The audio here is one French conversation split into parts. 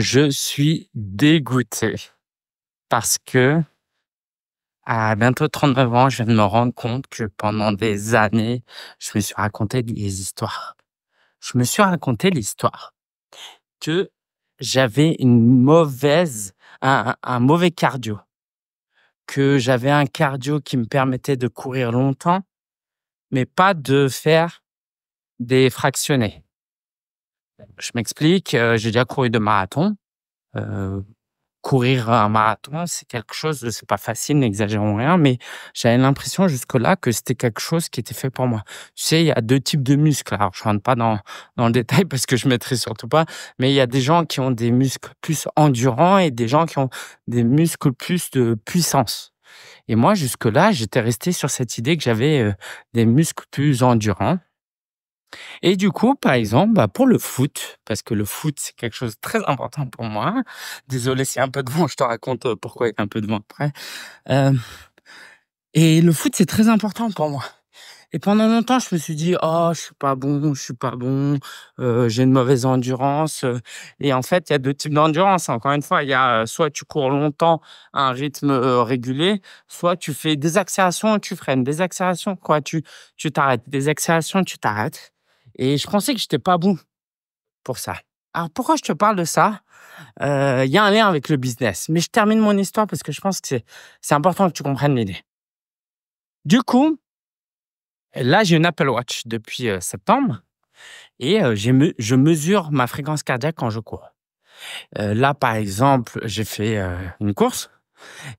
Je suis dégoûté parce que, à bientôt 39 ans, je viens de me rendre compte que pendant des années, je me suis raconté des histoires. Je me suis raconté l'histoire que j'avais un mauvais cardio, que j'avais un cardio qui me permettait de courir longtemps, mais pas de faire des fractionnés. Je m'explique, j'ai déjà couru de marathon. euh, Courir un marathon, c'est quelque chose de c'est pas facile, n'exagérons rien, mais j'avais l'impression jusque-là que c'était quelque chose qui était fait pour moi. Tu sais, il y a 2 types de muscles. Alors, je rentre pas dans le détail parce que je maîtrise surtout pas, mais il y a des gens qui ont des muscles plus endurants et des gens qui ont des muscles plus de puissance. Et moi, jusque-là, j'étais resté sur cette idée que j'avais, des muscles plus endurants. Et du coup, par exemple, pour le foot, parce que le foot, c'est quelque chose de très important pour moi. Désolé s'il y a un peu de vent, je te raconte, pourquoi il y a un peu de vent après. Hem et le foot, c'est très important pour moi. Et pendant longtemps, je me suis dit: «Oh, je suis pas bon, j'ai une mauvaise endurance», et en fait, il y a 2 types d'endurance. Encore une fois, il y a, soit tu cours longtemps à un rythme, régulier, soit tu fais des accélérations et tu freines, des accélérations, quoi, tu t'arrêtes, des accélérations, tu t'arrêtes, et je pensais que j'étais pas bon pour ça. Alors pourquoi je te parle de ça? Il y a un lien avec le business, mais je termine mon histoire parce que je pense que c'est important que tu comprennes l'idée. Du coup, là, j'ai une Apple Watch depuis, septembre, et je mesure ma fréquence cardiaque quand je cours. Là, par exemple, j'ai fait, une course,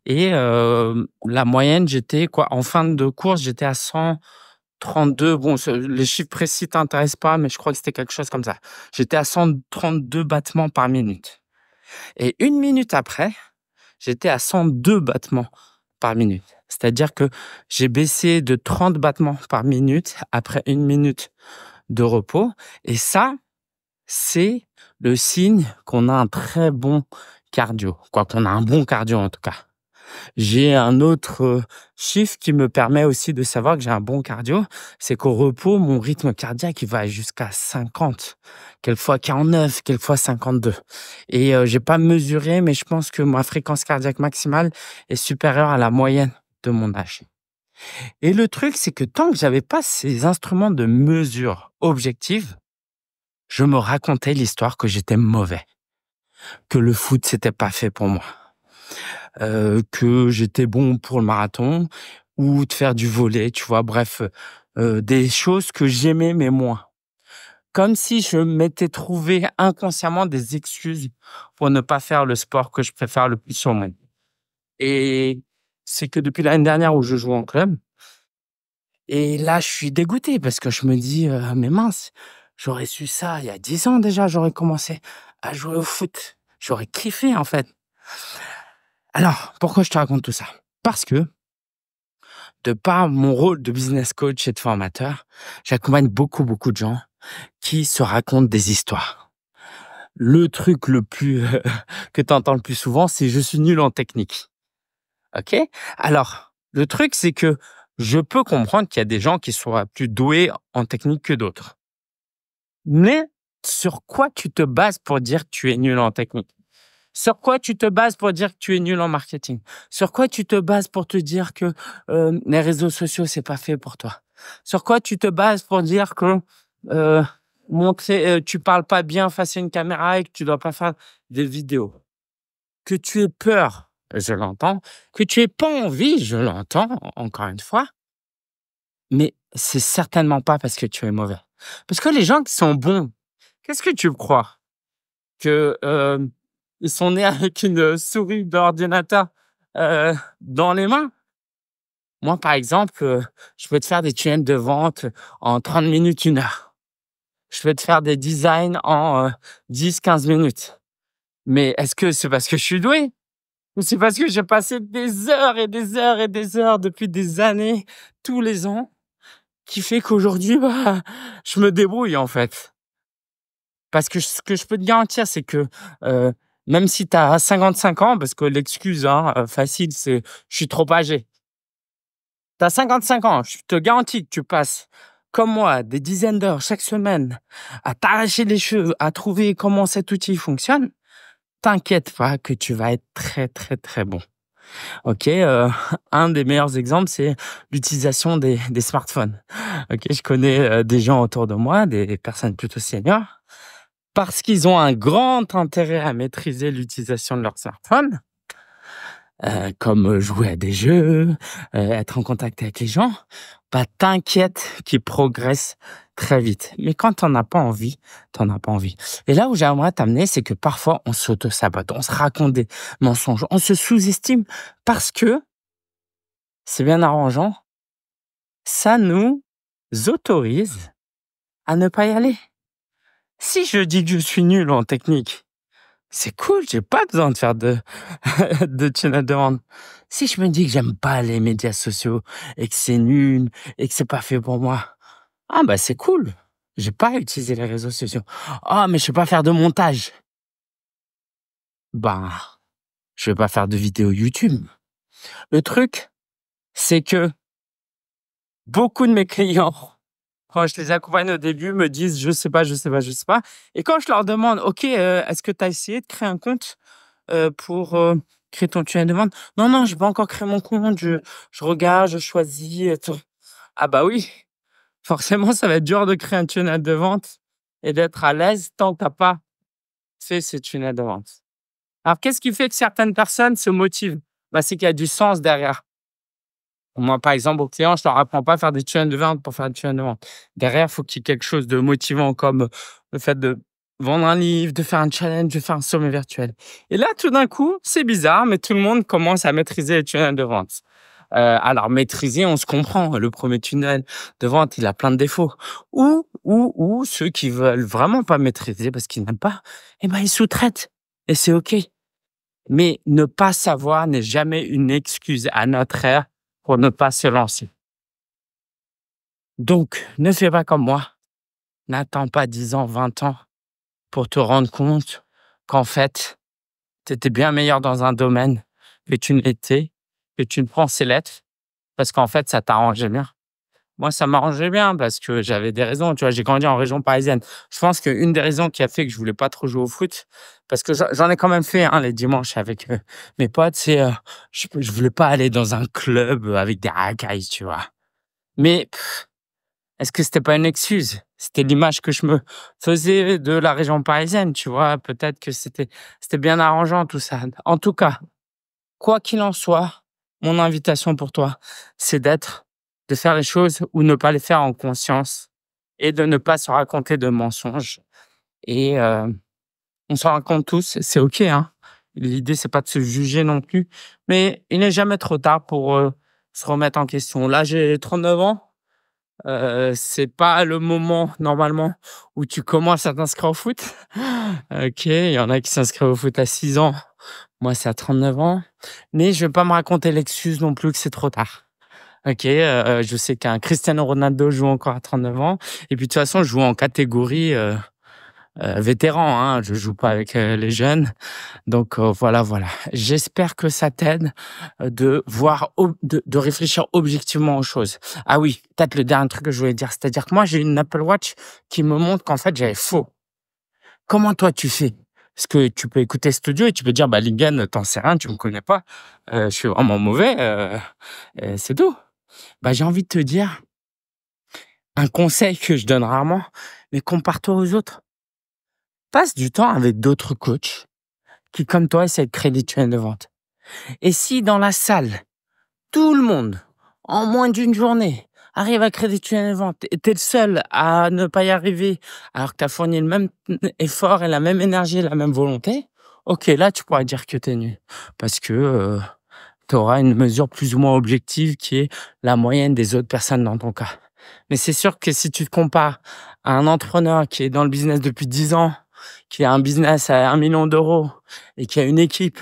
et la moyenne, j'étais quoi? En fin de course, j'étais à 132. Bon, les chiffres précis t'intéressent pas, mais je crois que c'était quelque chose comme ça. J'étais à 132 battements par minute, et 1 minute après, j'étais à 102 battements par minute. C'est-à-dire que j'ai baissé de 30 battements par minute après 1 minute de repos, et ça, c'est le signe qu'on a un très bon cardio, quoi, qu'on a un bon cardio en tout cas. J'ai un autre, chiffre qui me permet aussi de savoir que j'ai un bon cardio, c'est qu'au repos, mon rythme cardiaque, il va jusqu'à 50, quelquefois 49, quelquefois 52, et j'ai pas mesuré, mais je pense que ma fréquence cardiaque maximale est supérieure à la moyenne de mon âge. Et le truc, c'est que tant que j'avais pas ces instruments de mesure objective, je me racontais l'histoire que j'étais mauvais, que le foot, c'était pas fait pour moi, que j'étais bon pour le marathon ou de faire du volley, tu vois? Bref, des choses que j'aimais mais moins. Comme si je m'étais trouvé inconsciemment des excuses pour ne pas faire le sport que je préfère le plus au monde. Et c'est que depuis l'année dernière où je joue en club, et là, je suis dégoûté parce que je me dis, «Mais mince, j'aurais su ça il y a 10 ans déjà, j'aurais commencé à jouer au foot. J'aurais kiffé, en fait». Alors, pourquoi je te raconte tout ça? Parce que, de par mon rôle de business coach et de formateur, j'accompagne beaucoup, beaucoup de gens qui se racontent des histoires. Le truc le plus, que tu entends le plus souvent, c'est: «Je suis nul en technique». OK? Alors, le truc, c'est que je peux comprendre qu'il y a des gens qui soient plus doués en technique que d'autres. Mais sur quoi tu te bases pour dire que tu es nul en technique? Sur quoi tu te bases pour dire que tu es nul en marketing? Sur quoi tu te bases pour te dire que, les réseaux sociaux, c'est pas fait pour toi? Sur quoi tu te bases pour dire que, heu, tu parles pas bien face à une caméra et que tu dois pas faire des vidéos? Que tu aies peur, je l'entends. Que tu aies pas envie, je l'entends, encore une fois. Mais c'est certainement pas parce que tu es mauvais. Parce que les gens qui sont bons, qu'est-ce que tu crois? Que, ils sont nés avec une souris d'ordinateur, dans les mains? Moi, par exemple, je peux te faire des tunnels de vente en 30 minutes, 1 heure. Je peux te faire des designs en, 10-15 minutes. Mais est-ce que c'est parce que je suis doué? Ou c'est parce que j'ai passé des heures et des heures et des heures depuis des années, tous les ans, qui fait qu'aujourd'hui, je me débrouille, en fait? Parce que ce que je peux te garantir, c'est que, heu, même si tu as 55 ans, parce que l'excuse, hein, facile, c'est: «Je suis trop âgé». Tu as 55 ans, je te garantis que tu passes, comme moi, des dizaines d'heures chaque semaine à t'arracher les cheveux, à trouver comment cet outil fonctionne. t'inquiète pas que tu vas être très, très, très bon. OK, un des meilleurs exemples, c'est l'utilisation des smartphones. OK, je connais, des gens autour de moi, des personnes plutôt seniors, parce qu'ils ont un grand intérêt à maîtriser l'utilisation de leur smartphone, comme, jouer à des jeux, être en contact avec les gens, bah, t'inquiète qu'ils progressent très vite. Mais quand t'en as pas envie, t'en as pas envie. Et là où j'aimerais t'amener, c'est que parfois on s'auto-sabote, on se raconte des mensonges, on se sous-estime parce que c'est bien arrangeant, ça nous autorise à ne pas y aller. Si je dis que je suis nul en technique, c'est cool, j'ai pas besoin de faire de de tunnel de vente. Si je me dis que j'aime pas les médias sociaux et que c'est nul et que c'est pas fait pour moi, ah bah c'est cool. J'ai pas à utiliser les réseaux sociaux. Ah mais je sais pas faire de montage. Bah, je vais pas faire de vidéos YouTube. Le truc, c'est que beaucoup de mes clients, quand je les accompagne au début, me disent: «Je sais pas, je sais pas, je sais pas» et quand je leur demande: «OK, est-ce que tu as essayé de créer un compte, pour, créer ton tunnel de vente?» «Non, non, j'ai pas encore créé mon compte, je regarde, je choisis et tout». Ah bah oui, forcément, ça va être dur de créer un tunnel de vente et d'être à l'aise tant que tu pas fait ce tunnel de vente. Alors qu'est-ce qui fait que certaines personnes se motivent? Bah, c'est qu'il y a du sens derrière. Moi, par exemple, aux clients, je leur apprends pas à faire des tunnels de vente pour faire des tunnels de vente. Derrière, il faut qu'il y ait quelque chose de motivant comme le fait de vendre un livre, de faire un challenge, de faire un sommet virtuel. Et là, tout d'un coup, c'est bizarre, mais tout le monde commence à maîtriser les tunnels de vente. Alors, maîtriser, on se comprend. Le premier tunnel de vente, il a plein de défauts. Ou ceux qui veulent vraiment pas maîtriser parce qu'ils n'aiment pas, eh ben, ils sous-traitent. Et c'est OK. Mais ne pas savoir n'est jamais une excuse à notre ère pour ne pas se lancer. Donc, ne fais pas comme moi. N'attends pas 10 ans, 20 ans pour te rendre compte qu'en fait, tu étais bien meilleur dans un domaine que tu ne l'étais, que tu ne pensais l'être, parce qu'en fait, ça t'arrangeait bien. Moi, ça m'arrangeait bien parce que j'avais des raisons. Tu vois, j'ai grandi en région parisienne. Je pense qu'une des raisons qui a fait que je voulais pas trop jouer au foot, parce que j'en ai quand même fait les dimanches avec mes potes, c'est je voulais pas aller dans un club avec des racailles, tu vois. Mais est-ce que c'était pas une excuse? C'était l'image que je me faisais de la région parisienne, tu vois? Peut-être que c'était bien arrangeant tout ça. En tout cas, quoi qu'il en soit, mon invitation pour toi, c'est de faire les choses ou ne pas les faire en conscience et de ne pas se raconter de mensonges et on s'en raconte tous, c'est OK, hein. L'idée, c'est pas de se juger non plus, mais il n'est jamais trop tard pour, se remettre en question. Là, j'ai 39 ans. C'est pas le moment normalement où tu commences à t'inscrire au foot. OK, il y en a qui s'inscrivent au foot à 6 ans. Moi, c'est à 39 ans. Mais je vais pas me raconter l'excuse non plus que c'est trop tard. OK, je sais qu'un Cristiano Ronaldo joue encore à 39 ans et puis de toute façon, je joue en catégorie, vétéran, hein. Je joue pas avec, les jeunes. Donc voilà, voilà. J'espère que ça t'aide, de voir de réfléchir objectivement aux choses. Ah oui, peut-être le dernier truc que je voulais dire, c'est-à-dire que moi, j'ai une Apple Watch qui me montre qu'en fait, j'avais faux. Comment toi, tu fais? Parce que tu peux écouter cet audio et tu peux dire: «Bah, Lingen, t'en sais rien, tu me connais pas, je suis vraiment mauvais, c'est tout». Bah, j'ai envie de te dire un conseil que je donne rarement, mais compare-toi aux autres. Passe du temps avec d'autres coachs qui, comme toi, essaient de créer des tunnels de vente. Et si dans la salle, tout le monde, en moins d'une journée, arrive à créer des tunnels de vente et tu es le seul à ne pas y arriver alors que tu as fourni le même effort et la même énergie et la même volonté, OK, là, tu pourras dire que tu es nul. Parce que tu auras une mesure plus ou moins objective qui est la moyenne des autres personnes dans ton cas. Mais c'est sûr que si tu te compares à un entrepreneur qui est dans le business depuis 10 ans, qui a un business à 1 million d'euros et qui a une équipe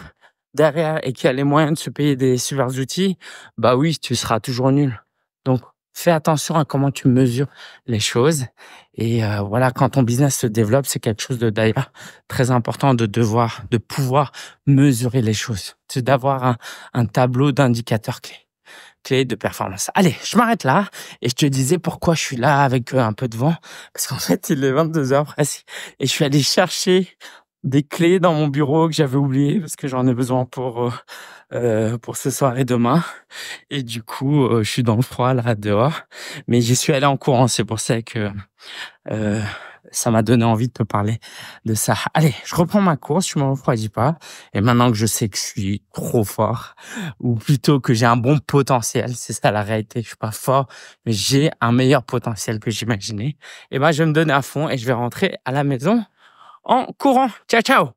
derrière et qui a les moyens de se payer des super outils, bah oui, tu seras toujours nul. Donc, fais attention à comment tu mesures les choses. Et voilà, quand ton business se développe, c'est quelque chose de d'ailleurs très important de pouvoir mesurer les choses. C'est d'avoir un tableau d'indicateurs clés de performance. Allez, je m'arrête là et je te disais pourquoi je suis là avec un peu de vent. Parce qu'en fait, il est 22 heures presque et je suis allé chercher des clés dans mon bureau que j'avais oubliées parce que j'en ai besoin pour ce soir et demain. Et du coup, je suis dans le froid là dehors, mais j'y suis allé en courant. C'est pour ça que Heu, ça m'a donné envie de te parler de ça. Allez, je reprends ma course, je me refroidis pas et maintenant que je sais que je suis trop fort ou plutôt que j'ai un bon potentiel, c'est ça la réalité, je suis pas fort, mais j'ai un meilleur potentiel que j'imaginais et ben, je vais me donner à fond et je vais rentrer à la maison en courant. Ciao, ciao!